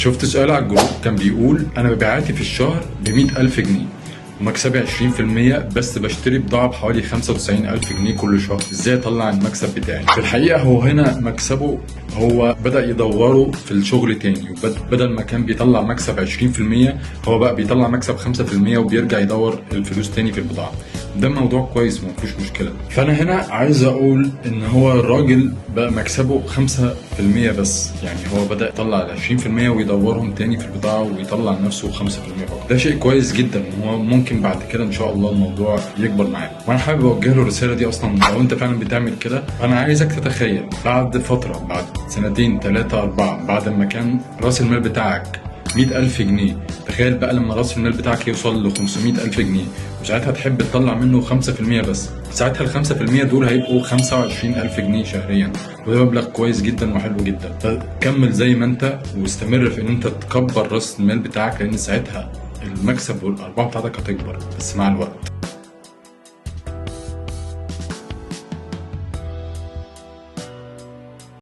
شفت سؤال على الجروب كان بيقول انا مبيعاتي في الشهر ب100,000 جنيه ومكسبي 20%، بس بشتري بضاعة بحوالي 95,000 جنيه كل شهر، ازاي اطلع المكسب بتاعي؟ في الحقيقة هو هنا مكسبه هو بدأ يدوره في الشغل تاني، وبدل ما كان بيطلع مكسب 20% هو بقى بيطلع مكسب 5% وبيرجع يدور الفلوس تاني في البضاعة. ده موضوع كويس ومفيهوش مشكلة. فأنا هنا عايز أقول إن هو الراجل بقى مكسبه 5% بس، يعني هو بدأ يطلع 20% ويدورهم تاني في البضاعة ويطلع لنفسه 5% فقط. ده شيء كويس جدا، وهو ممكن بعد كده إن شاء الله الموضوع يكبر معاه. وأنا حابب أوجه له الرسالة دي أصلا، لو أنت فعلا بتعمل كده أنا عايزك تتخيل بعد فترة، بعد سنتين 3 4، بعد ما كان رأس المال بتاعك 100,000 جنيه، تخيل بقى لما راس المال بتاعك يوصل ل 500,000 جنيه، وساعتها تحب تطلع منه 5% بس، ساعتها ال5% دول هيبقوا 25,000 جنيه شهريا، وده مبلغ كويس جدا وحلو جدا. فكمل زي ما انت واستمر في ان انت تكبر راس المال بتاعك، لان ساعتها المكسب والارباح بتاعتك هتكبر بس مع الوقت.